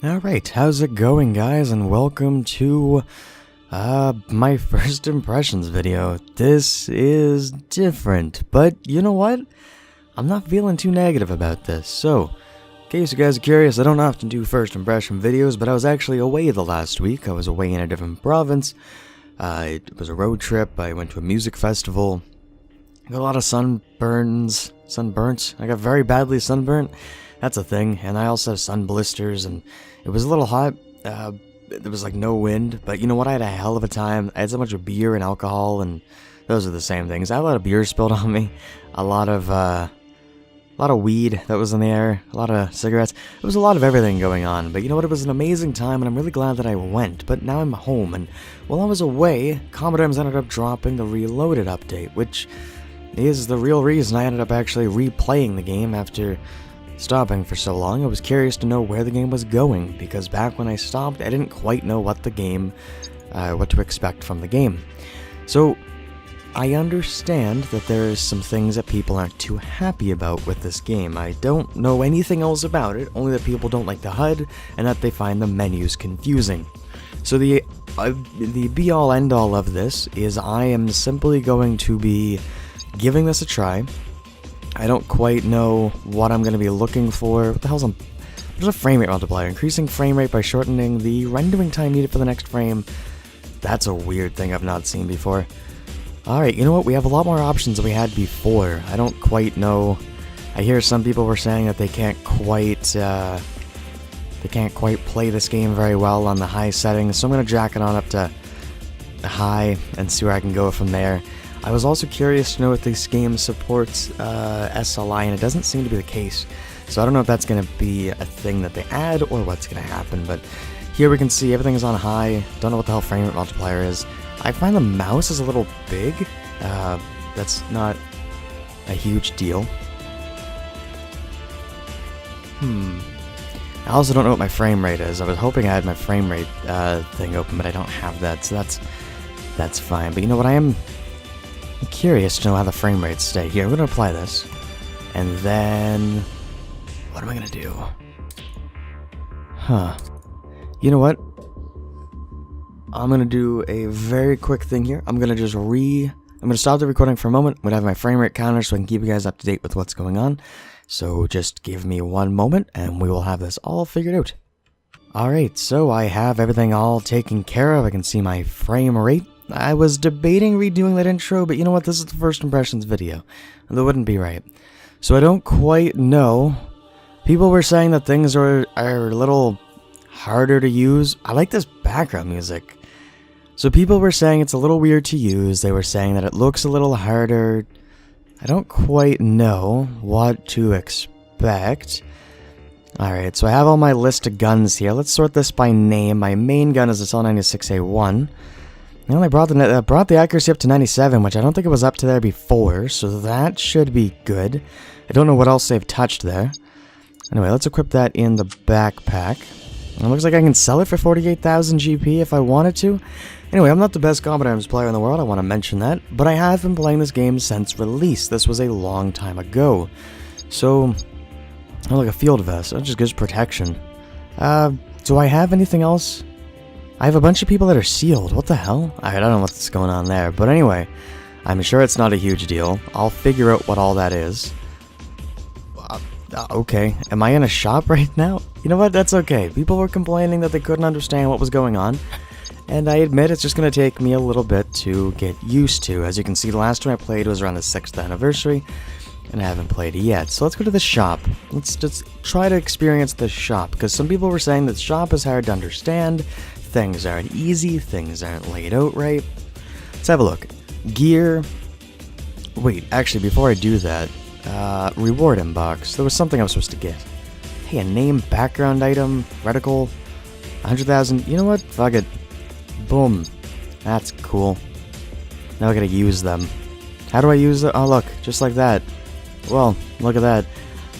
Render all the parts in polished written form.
Alright, how's it going, guys, and welcome to my first impressions video. This is different, but you know what? I'm not feeling too negative about this. So, in case you guys are curious, I don't often do first impression videos, but I was actually away the last week. I was away in a different province. It was a road trip. I went to a music festival. Got a lot of sunburnt. I got very badly sunburnt. That's a thing. And I also have sun blisters, and it was a little hot. There was like no wind, but you know what? I had a hell of a time. I had so much of beer and alcohol, and those are the same things. I had a lot of beer spilled on me, a lot of weed that was in the air, a lot of cigarettes. There was a lot of everything going on, but you know what? It was an amazing time, and I'm really glad that I went. But now I'm home, and while I was away, Commodomes ended up dropping the Reloaded update, which is the real reason I ended up actually replaying the game after stopping for so long. I was curious to know where the game was going, because back when I stopped, I didn't quite know what to expect from the game. So, I understand that there's some things that people aren't too happy about with this game. I don't know anything else about it, only that people don't like the HUD, and that they find the menus confusing. So the be-all end-all of this is I am simply going to be giving this a try. I don't quite know what I'm going to be looking for. What the hell's there's a frame rate multiplier. Increasing frame rate by shortening the rendering time needed for the next frame. That's a weird thing I've not seen before. Alright, you know what? We have a lot more options than we had before. I don't quite know. I hear some people were saying that they can't quite play this game very well on the high settings, so I'm going to jack it on up to high and see where I can go from there. I was also curious to know if this game supports SLI, and it doesn't seem to be the case. So I don't know if that's going to be a thing that they add or what's going to happen, but here we can see everything is on high. Don't know what the hell frame rate multiplier is. I find the mouse is a little big. That's not a huge deal. I also don't know what my frame rate is. I was hoping I had my frame rate thing open, but I don't have that, so that's fine. But you know what? I'm curious to know how the frame rates stay. Here, I'm going to apply this, and then what am I going to do? You know what? I'm going to do a very quick thing here. I'm going to stop the recording for a moment. I'm going to have my frame rate counter so I can keep you guys up to date with what's going on. So just give me one moment and we will have this all figured out. Alright, so I have everything all taken care of. I can see my frame rate. I was debating redoing that intro, but you know what? This is the first impressions video. That wouldn't be right. So I don't quite know. People were saying that things are a little harder to use. I like this background music. So people were saying it's a little weird to use. They were saying that it looks a little harder. I don't quite know what to expect. Alright, so I have all my list of guns here. Let's sort this by name. My main gun is this L96A1. I only brought the accuracy up to 97, which I don't think it was up to there before, so that should be good. I don't know what else they've touched there. Anyway, let's equip that in the backpack. It looks like I can sell it for 48,000 GP if I wanted to. Anyway, I'm not the best Commodomes player in the world, I want to mention that, but I have been playing this game since release. This was a long time ago. So, oh, like a field vest. That just gives protection. Do I have anything else? I have a bunch of people that are sealed. What the hell? I don't know what's going on there. But anyway, I'm sure it's not a huge deal. I'll figure out what all that is. Okay. Am I in a shop right now? You know what? That's okay. People were complaining that they couldn't understand what was going on. And I admit it's just going to take me a little bit to get used to. As you can see, the last time I played was around the 6th anniversary. And I haven't played it yet. So let's go to the shop. Let's just try to experience the shop. Because some people were saying that the shop is hard to understand. Things aren't easy, things aren't laid out right. Let's have a look. Gear. Wait, actually, before I do that, reward inbox. There was something I was supposed to get. Hey, a name, background item, reticle, 100,000. You know what? Fuck it. Boom. That's cool. Now I gotta use them. How do I use them? Oh, look, just like that. Well, look at that.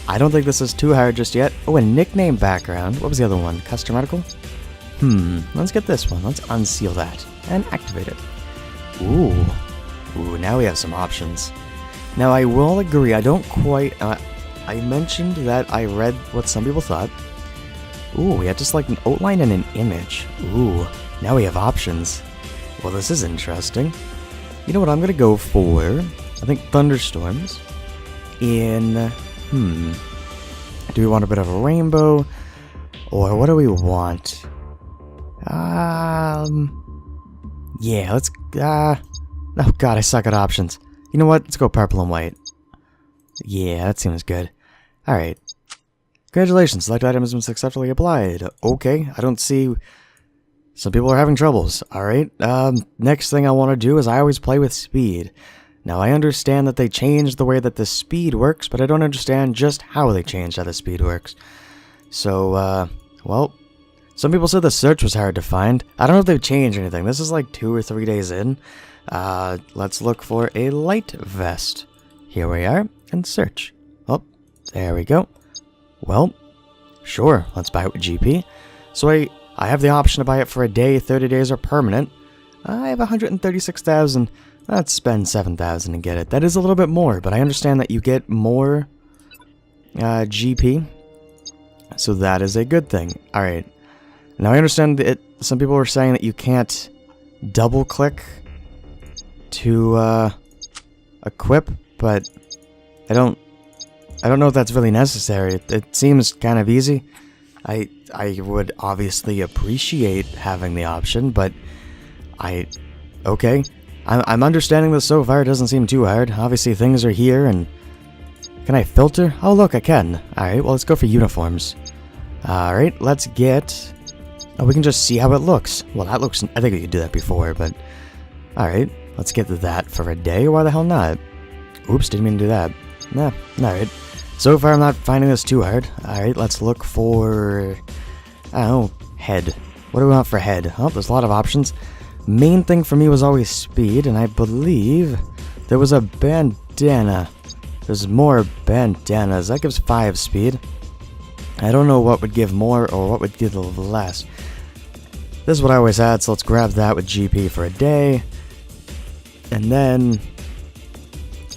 I don't think this is too hard just yet. Oh, a nickname background. What was the other one? Custom reticle? Let's get this one. Let's unseal that and activate it. Ooh, now we have some options. Now, I will agree, I don't quite... I mentioned that I read what some people thought. Ooh, we had just like an outline and an image. Ooh, now we have options. Well, this is interesting. You know what I'm gonna go for? I think thunderstorms. Do we want a bit of a rainbow? Or what do we want? Yeah, let's, oh god, I suck at options. You know what? Let's go purple and white. Yeah, that seems good. Alright. Congratulations, select item has been successfully applied. Okay, I don't see... Some people are having troubles. Alright, next thing I want to do is I always play with speed. Now, I understand that they changed the way that the speed works, but I don't understand just how they changed how the speed works. So, well, some people said the search was hard to find. I don't know if they've changed anything. This is like 2 or 3 days in. Let's look for a light vest. Here we are, and search. Oh, there we go. Well, sure, let's buy it with GP. So I have the option to buy it for a day, 30 days, or permanent. I have 136,000. Let's spend 7,000 and get it. That is a little bit more, but I understand that you get more GP. So that is a good thing. Alright. Now I understand that some people were saying that you can't double click to equip, but I don't know if that's really necessary. It seems kind of easy. I would obviously appreciate having the option, but okay. I'm understanding this so far. It doesn't seem too hard. Obviously things are here, and can I filter? Oh look, I can. Alright, well let's go for uniforms. Alright, let's get... Oh, we can just see how it looks. Well, that looks... I think we could do that before, but... Alright, let's get that for a day. Why the hell not? Oops, didn't mean to do that. Nah, alright. So far, I'm not finding this too hard. Alright, let's look for... I don't know, head. What do we want for head? Oh, there's a lot of options. Main thing for me was always speed, and I believe there was a bandana. There's more bandanas. That gives 5 speed. I don't know what would give more or what would give less. This is what I always had, so let's grab that with GP for a day. And then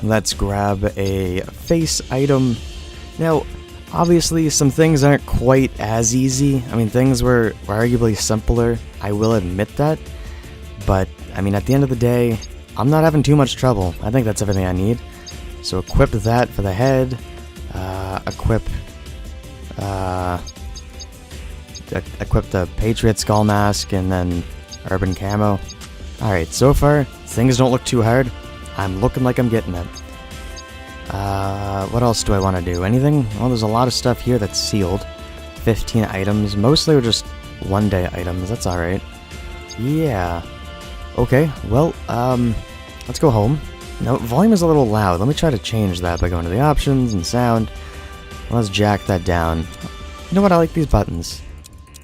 let's grab a face item. Now, obviously, some things aren't quite as easy. I mean, things were arguably simpler. I will admit that. But, I mean, at the end of the day, I'm not having too much trouble. I think that's everything I need. So equip that for the head. Equip the Patriot Skull Mask, and then Urban Camo. Alright, so far, things don't look too hard. I'm looking like I'm getting it. What else do I want to do? Anything? Well, there's a lot of stuff here that's sealed. 15 items. Mostly are just one-day items. That's alright. Yeah. Okay, well, let's go home. No, volume is a little loud. Let me try to change that by going to the options and sound. Let's jack that down. You know what? I like these buttons.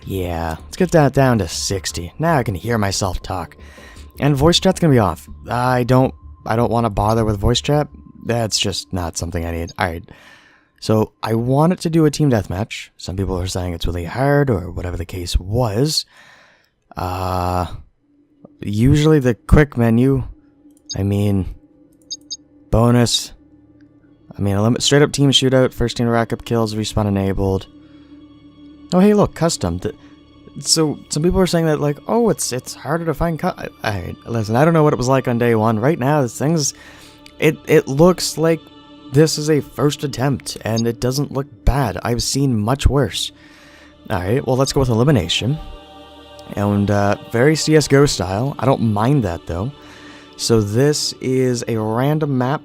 Yeah, let's get that down to 60. Now I can hear myself talk. And voice chat's gonna be off. I don't want to bother with voice chat. That's just not something I need. Alright. So, I wanted to do a team deathmatch. Some people are saying it's really hard, or whatever the case was. Usually the quick menu, I mean, bonus, I mean, straight up team shootout, first team to rack up kills, respawn enabled. Oh, hey, look, custom. So, some people are saying that, like, oh, it's harder to find listen, I don't know what it was like on day one. Right now, this thing's, it looks like this is a first attempt, and it doesn't look bad. I've seen much worse. Alright, well, let's go with elimination. And, very CSGO style. I don't mind that, though. So this is a random map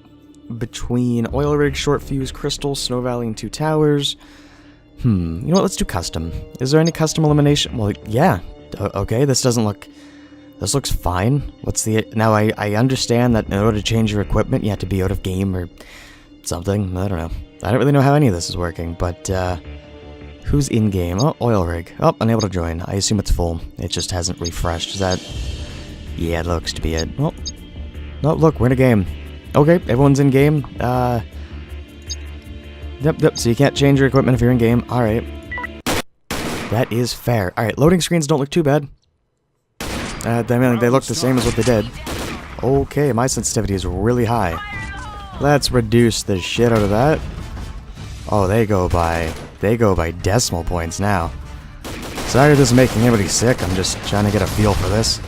between Oil Rig, Short Fuse, Crystal, Snow Valley, and 2 Towers. You know what, let's do custom. Is there any custom elimination? Well, yeah. Okay, this doesn't look... This looks fine. What's the... Now, I understand that in order to change your equipment, you have to be out of game or something. I don't know. I don't really know how any of this is working, but, who's in-game? Oh, Oil Rig. Oh, unable to join. I assume it's full. It just hasn't refreshed. Is that... Yeah, it looks to be it. Oh. No, look, we're in a game. Okay, everyone's in-game. Yep, so you can't change your equipment if you're in-game. Alright. That is fair. Alright, loading screens don't look too bad. They look the same as what they did. Okay, my sensitivity is really high. Let's reduce the shit out of that. Oh, they go by decimal points now. Sorry if this is making anybody sick, I'm just trying to get a feel for this.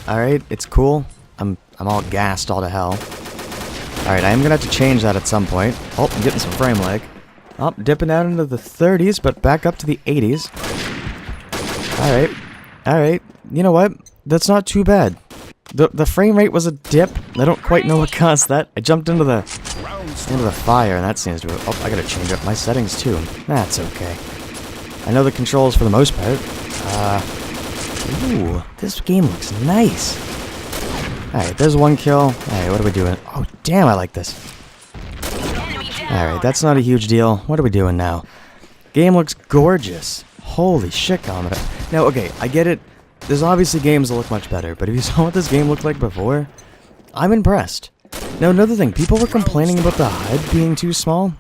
Alright, it's cool. I'm all gassed all to hell. Alright, I am gonna have to change that at some point. Oh, I'm getting some frame lag. Oh, dipping out into the 30s, but back up to the 80s. Alright. Alright. You know what? That's not too bad. The frame rate was a dip. I don't quite know what caused that. I jumped into the fire, and that seems to... Oh, I gotta change up my settings, too. That's okay. I know the controls for the most part. Ooh, this game looks nice. Alright, there's one kill. Alright, what are we doing? Oh, damn, I like this. Alright, that's not a huge deal. What are we doing now? Game looks gorgeous. Holy shit, Commodore. Now, okay, I get it. There's obviously games that look much better, but if you saw what this game looked like before, I'm impressed. Now, another thing, people were complaining about the HUD being too small.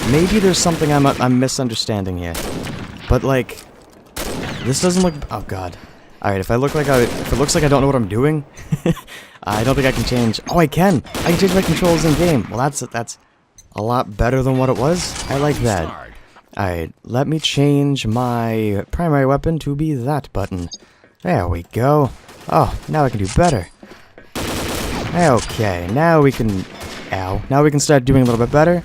Maybe there's something I'm misunderstanding here. But, like, this doesn't look... Oh, God. Alright, if it looks like I don't know what I'm doing, I don't think I can change... Oh, I can! I can change my controls in-game. Well, that's a lot better than what it was. I like that. Alright, let me change my primary weapon to be that button. There we go. Oh, now I can do better. Okay, now we can... Ow. Now we can start doing a little bit better.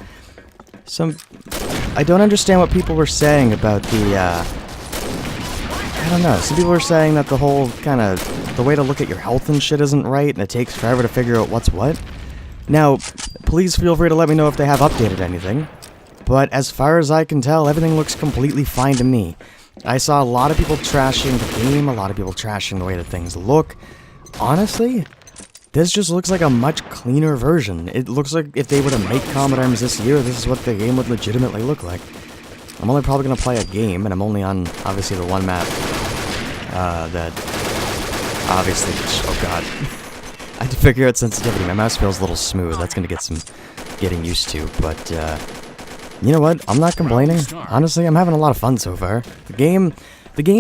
I don't understand what people were saying about the, I don't know. Some people were saying that the whole kind of... The way to look at your health and shit isn't right, and it takes forever to figure out what's what. Now, please feel free to let me know if they have updated anything. But as far as I can tell, everything looks completely fine to me. I saw a lot of people trashing the game, a lot of people trashing the way that things look. Honestly, this just looks like a much cleaner version. It looks like if they were to make Comet Arms this year, this is what the game would legitimately look like. I'm only probably going to play a game, and I'm only on, obviously, the one map that... Obviously... Oh, God. I had to figure out sensitivity. My mouse feels a little smooth. That's going to get some getting used to, but... You know what? I'm not complaining. Honestly, I'm having a lot of fun so far. The game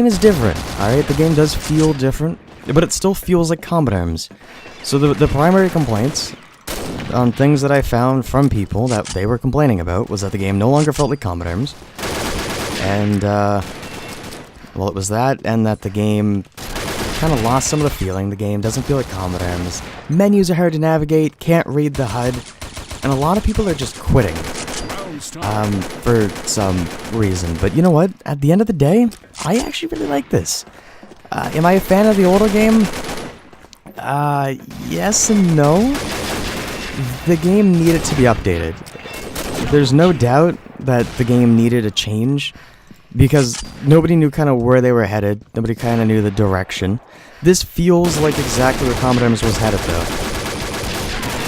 is different, alright? The game does feel different, but it still feels like Comet Arms. So the primary complaints on things that I found from people that they were complaining about was that the game no longer felt like Comet Arms. And, well, it was that, and that the game kind of lost some of the feeling. The game doesn't feel like Comet Arms. Menus are hard to navigate, can't read the HUD, and a lot of people are just quitting. For some reason. But you know what? At the end of the day, I actually really like this. Am I a fan of the older game? Yes and no. The game needed to be updated. There's no doubt that the game needed a change, because nobody knew kind of where they were headed. Nobody kind of knew the direction. This feels like exactly where Comet Arms was headed, though.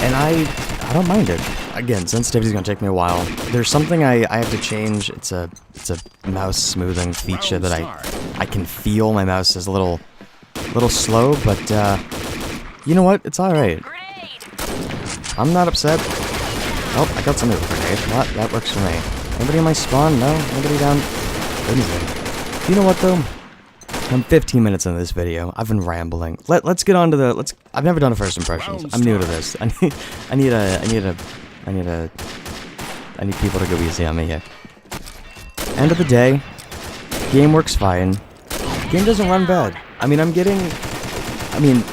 And I don't mind it. Again, sensitivity's gonna take me a while. There's something I have to change. It's a mouse smoothing feature that I can feel. My mouse is a little slow, but you know what? It's alright. I'm not upset. Oh, I got something with a grenade. What? That works for me. Anybody in my spawn? No? Anybody down? You know what though? I'm 15 minutes into this video. I've been rambling. Let's get on to the... I've never done a first impressions. I'm new to this. I need people to go easy on me here. End of the day, game works fine. Game doesn't run bad. I mean,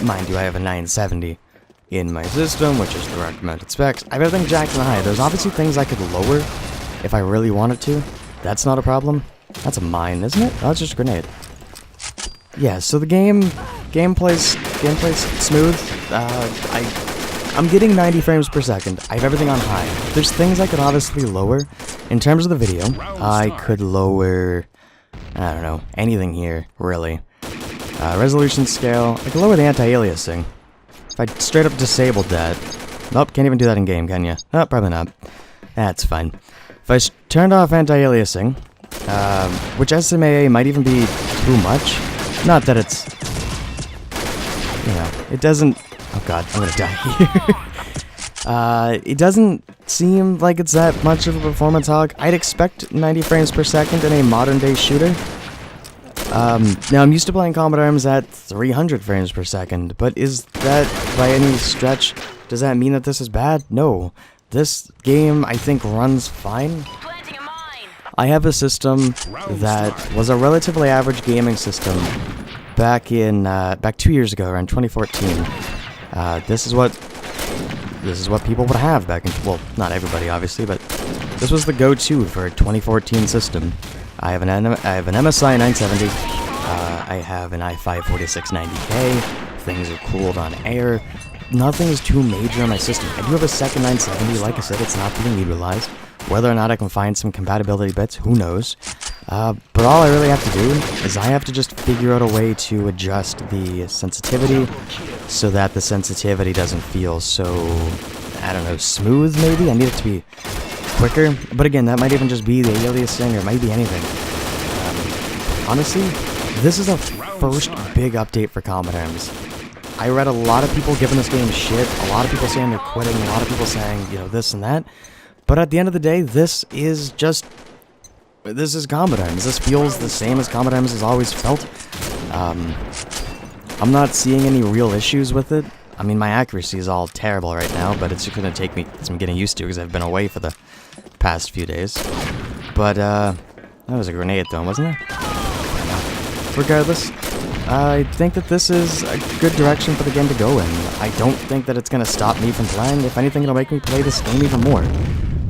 mind you, I have a 970 in my system, which is the recommended specs. I have everything jacked and high. There's obviously things I could lower if I really wanted to. That's not a problem. That's a mine, isn't it? Oh, it's just a grenade. Yeah, so the gameplay's smooth. I'm getting 90 frames per second. I have everything on high. There's things I could obviously lower. In terms of the video, I could lower, I don't know, anything here, really. Resolution scale, I could lower the anti-aliasing. If I straight up disabled that. Nope, can't even do that in game, can you? Oh, probably not. That's fine. If I turned off anti-aliasing, which SMA might even be too much. Not that it's, you know, it doesn't... Oh god, I'm gonna die here. It doesn't seem like it's that much of a performance hog. I'd expect 90 frames per second in a modern-day shooter. Now I'm used to playing Comet Arms at 300 frames per second, but is that, by any stretch, does that mean that this is bad? No. This game, I think, runs fine. I have a system that was a relatively average gaming system back 2 years ago, around 2014. This is what people would have back in, well, not everybody obviously, but this was the go-to for a 2014 system. I have an MSI 970. I have an i5 4690K. Things are cooled on air. Nothing is too major on my system. I do have a second 970. Like I said, it's not being utilized. Whether or not I can find some compatibility bits, who knows. But all I really have to do is I have to just figure out a way to adjust the sensitivity so that the sensitivity doesn't feel so, I don't know, smooth maybe? I need it to be quicker. But again, that might even just be the aliasing, or it might be anything. Honestly, this is the first big update for Comet Arms. I read a lot of people giving this game shit, a lot of people saying they're quitting, a lot of people saying, you know, this and that. But at the end of the day, this is Comet Arms. This feels the same as Comet Arms has always felt. I'm not seeing any real issues with it. I mean, my accuracy is all terrible right now, but it's going to take me some getting used to because I've been away for the past few days. But, that was a grenade though, wasn't it? Regardless, I think that this is a good direction for the game to go in. I don't think that it's going to stop me from playing. If anything, it'll make me play this game even more.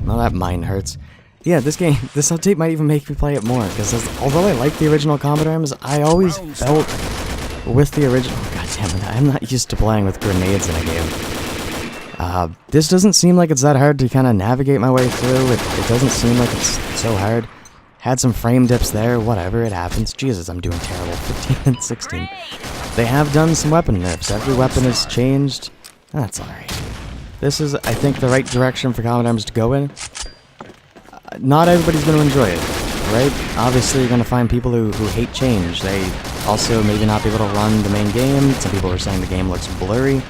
Well, that mind hurts. Yeah, this update might even make me play it more, because although I like the original Comet Arms, I always felt with the original... Oh, God damn it, I'm not used to playing with grenades in a game. This doesn't seem like it's that hard to kind of navigate my way through. It doesn't seem like it's so hard. Had some frame dips there, whatever, it happens. Jesus, I'm doing terrible. 15 and 16. They have done some weapon nerfs. Every weapon has changed. That's alright. This is, I think, the right direction for Comet Arms to go in. Not everybody's going to enjoy it, right? Obviously, you're going to find people who hate change. They also maybe not be able to run the main game. Some people are saying the game looks blurry.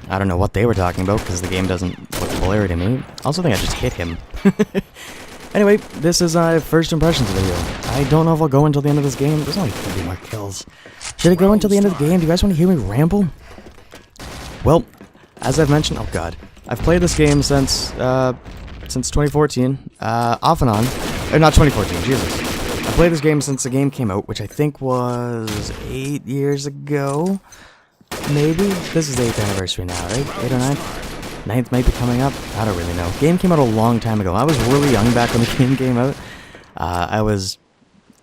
I don't know what they were talking about, because the game doesn't look blurry to me. I also think I just hit him. Anyway, this is a first impressions video. I don't know if I'll go until the end of this game. There's only 30 more kills. Should I go until the end of the game? Do you guys want to hear me ramble? Well, as I've mentioned, oh god, I've played this game since 2014, off and on. Not 2014, Jesus. I played this game since the game came out, which I think was 8 years ago. Maybe? This is the 8th anniversary now, right? 8 or 9? 9th might be coming up. I don't really know. Game came out a long time ago. I was really young back when the game came out. I was,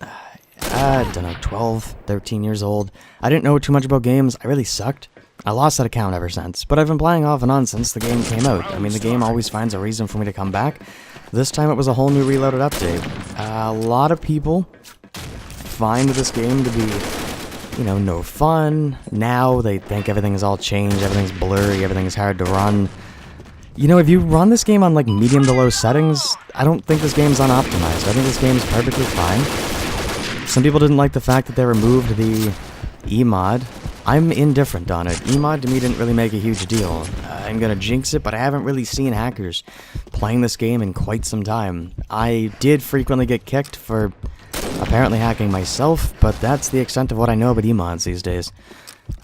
I don't know, 12, 13 years old. I didn't know too much about games. I really sucked. I lost that account ever since. But I've been playing off and on since the game came out. I mean, the game always finds a reason for me to come back. This time it was a whole new reloaded update. A lot of people find this game to be, you know, no fun. Now they think everything is all changed, everything's blurry, everything's hard to run. You know, if you run this game on like medium to low settings, I don't think this game's unoptimized. I think this game is perfectly fine. Some people didn't like the fact that they removed the E-mod. I'm indifferent on it. E-mod to me didn't really make a huge deal. I'm gonna jinx it, but I haven't really seen hackers playing this game in quite some time. I did frequently get kicked for apparently hacking myself, but that's the extent of what I know about E-mods these days.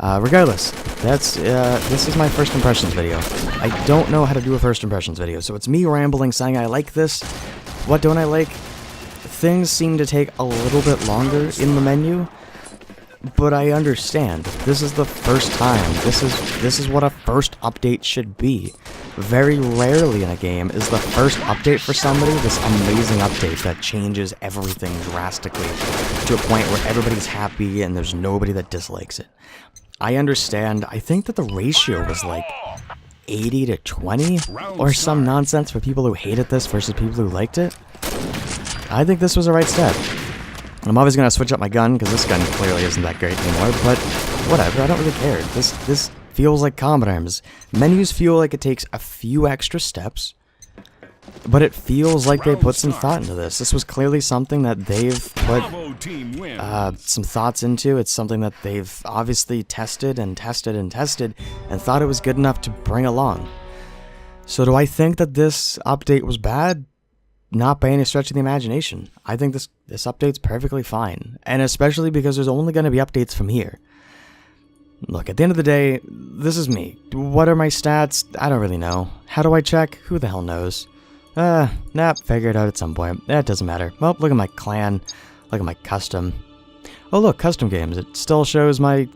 Regardless, this is my first impressions video. I don't know how to do a first impressions video, so it's me rambling saying I like this. What don't I like? Things seem to take a little bit longer in the menu, but I understand. This is the first time. This is what a first update should be. Very rarely in a game is the first update for somebody this amazing update that changes everything drastically to a point where everybody's happy and there's nobody that dislikes it. I understand. I think that the ratio was like 80 to 20 or some nonsense for people who hated this versus people who liked it. I think this was the right step. I'm always going to switch up my gun because this gun clearly isn't that great anymore, but whatever, I don't really care. This feels like Comet Arms. Menus feel like it takes a few extra steps, but it feels like they put some thought into this. This was clearly something that they've put some thoughts into. It's something that they've obviously tested and tested and tested and thought it was good enough to bring along. So do I think that this update was bad? Not by any stretch of the imagination. I think this update's perfectly fine, and especially because there's only going to be updates from here. Look, at the end of the day, this is me. What are my stats? I don't really know. How do I check? Who the hell knows? Nah, figure it out at some point. It doesn't matter. Well, look at my clan. Look at my custom. Oh look, custom games. It still shows my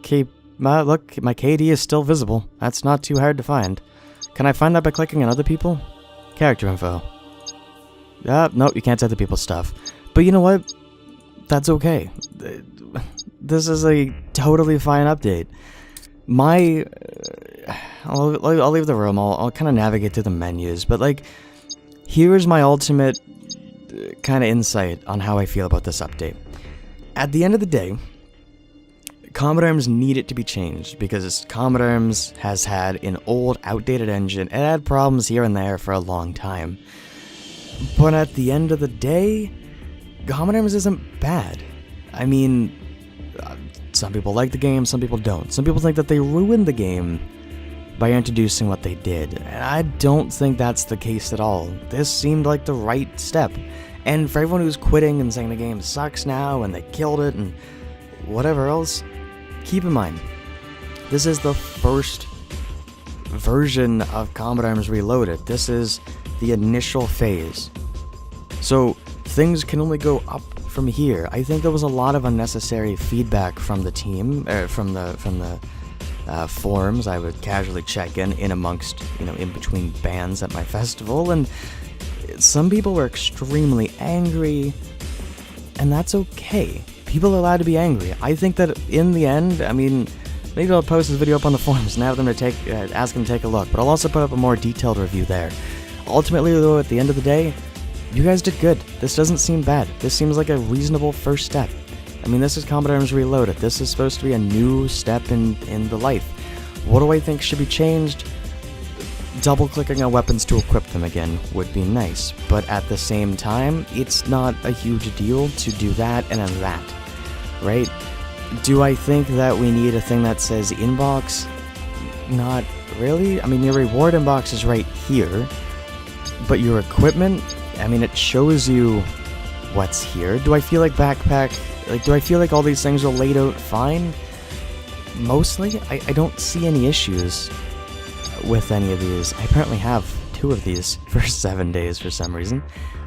look, my KD is still visible. That's not too hard to find. Can I find that by clicking on other people? Character info. Nope, you can't set the people's stuff. But you know what? That's okay. This is a totally fine update. I'll leave the room. I'll kind of navigate through the menus, but like, here's my ultimate kind of insight on how I feel about this update. At the end of the day, Comet Arms needed to be changed because Comet Arms has had an old, outdated engine and had problems here and there for a long time. But at the end of the day, Comet Arms isn't bad. I mean, some people like the game, some people don't. Some people think that they ruined the game by introducing what they did, and I don't think that's the case at all. This seemed like the right step. And for everyone who's quitting and saying the game sucks now and they killed it and whatever else, keep in mind, this is the first version of Comet Arms Reloaded. This is the initial phase. So things can only go up from here. I think there was a lot of unnecessary feedback from the team, from the forums. I would casually check in amongst, in between bands at my festival, and some people were extremely angry, and that's okay. People are allowed to be angry. I think that in the end, maybe I'll post this video up on the forums and have them to ask them to take a look, but I'll also put up a more detailed review there. Ultimately, though, at the end of the day, you guys did good. This doesn't seem bad. This seems like a reasonable first step. This is Comet Arms Reloaded. This is supposed to be a new step in the life. What do I think should be changed? Double-clicking on weapons to equip them again would be nice, but at the same time, it's not a huge deal to do that and then that, right? Do I think that we need a thing that says inbox? Not really. Your reward inbox is right here, but your equipment, it shows you what's here. Do I feel like do I feel like all these things are laid out fine? Mostly, I don't see any issues with any of these. I apparently have 2 of these for 7 days for some reason,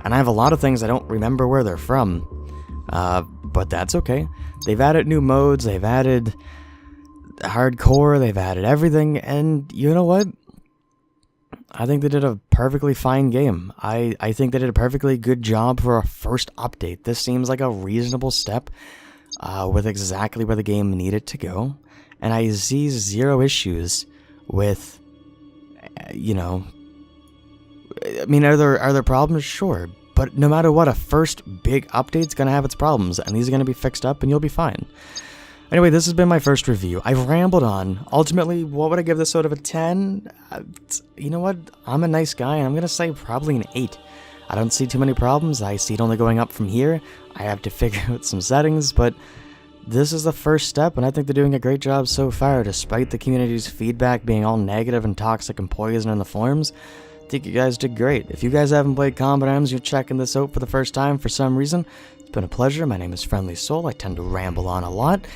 and I have a lot of things I don't remember where they're from, but that's okay. They've added new modes, they've added hardcore, they've added everything, and you know what? I think they did a perfectly fine game. I think they did a perfectly good job for a first update. This seems like a reasonable step with exactly where the game needed to go, and I see zero issues with, are there problems? Sure, but no matter what, a first big update's gonna have its problems, and these are gonna be fixed up, and you'll be fine. Anyway, this has been my first review. I've rambled on. Ultimately, what would I give this out of a 10? You know what? I'm a nice guy, and I'm gonna say probably an 8. I don't see too many problems. I see it only going up from here. I have to figure out some settings, but this is the first step, and I think they're doing a great job so far, despite the community's feedback being all negative and toxic and poison in the forums. I think you guys did great. If you guys haven't played Comet Arms, you're checking this out for the first time for some reason, it's been a pleasure. My name is Friendly Soul. I tend to ramble on a lot,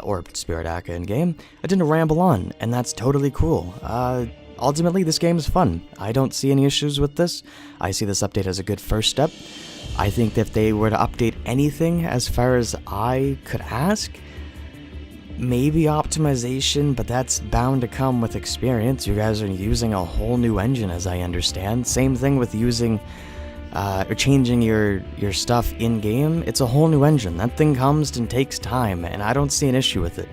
or Spirit Aka in game. I tend to ramble on, and that's totally cool. Ultimately, this game is fun. I don't see any issues with this. I see this update as a good first step. I think that if they were to update anything as far as I could ask, maybe optimization, but that's bound to come with experience. You guys are using a whole new engine, as I understand. Same thing with using or changing your stuff in-game. It's a whole new engine. That thing comes and takes time, and I don't see an issue with it.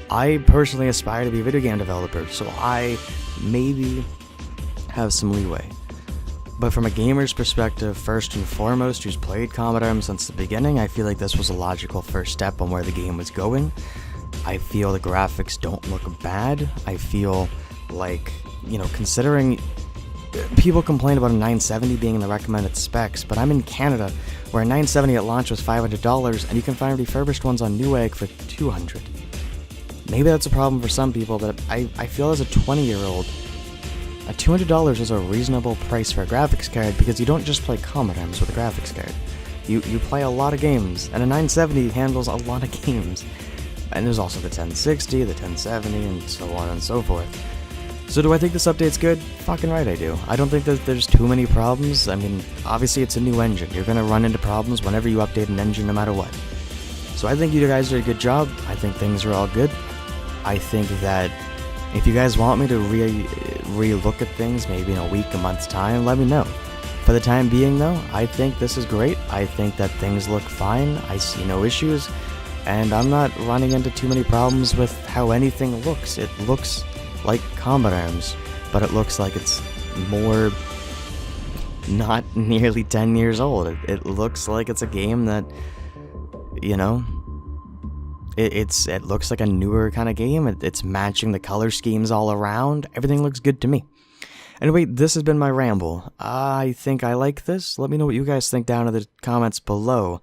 I personally aspire to be a video game developer, so I maybe have some leeway. But from a gamer's perspective, first and foremost, who's played Comet Arms since the beginning, I feel like this was a logical first step on where the game was going. I feel the graphics don't look bad. I feel like, considering people complain about a 970 being in the recommended specs, but I'm in Canada, where a 970 at launch was $500, and you can find refurbished ones on Newegg for $200. Maybe that's a problem for some people, but I feel as a 20-year-old, a $200 is a reasonable price for a graphics card, because you don't just play Comet Arms with a graphics card. You play a lot of games, and a 970 handles a lot of games. And there's also the 1060, the 1070, and so on and so forth. So do I think this update's good? Fucking right I do. I don't think that there's too many problems. I mean, obviously it's a new engine. You're gonna run into problems whenever you update an engine no matter what. So I think you guys did a good job. I think things are all good. I think that if you guys want me to re-look at things maybe in a week, a month's time, let me know. For the time being though, I think this is great. I think that things look fine. I see no issues. And I'm not running into too many problems with how anything looks. It looks like combat arms, but it looks like it's more not nearly 10 years old. It looks like it's a game that, you know, it looks like a newer kind of game. It's matching the color schemes all around. Everything looks good to me. Anyway, this has been my ramble. I think I like this. Let me know what you guys think down in the comments below.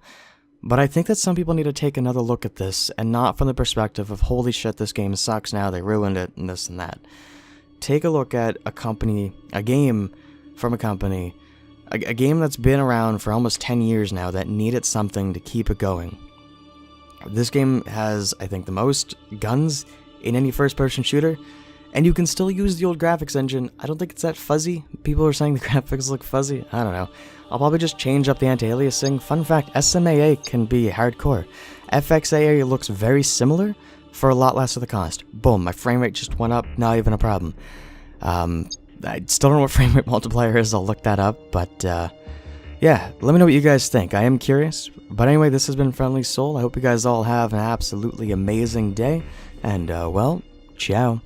But I think that some people need to take another look at this, and not from the perspective of, holy shit, this game sucks now, they ruined it, and this and that. Take a look at a game from a company, a game that's been around for almost 10 years now that needed something to keep it going. This game has, I think, the most guns in any first-person shooter, and you can still use the old graphics engine. I don't think it's that fuzzy. People are saying the graphics look fuzzy. I don't know. I'll probably just change up the anti-aliasing. Fun fact, SMAA can be hardcore. FXAA looks very similar for a lot less of the cost. Boom, my frame rate just went up, not even a problem. I still don't know what frame rate multiplier is, I'll look that up, but yeah, let me know what you guys think. I am curious. But anyway, this has been Friendly Soul. I hope you guys all have an absolutely amazing day, and well, ciao.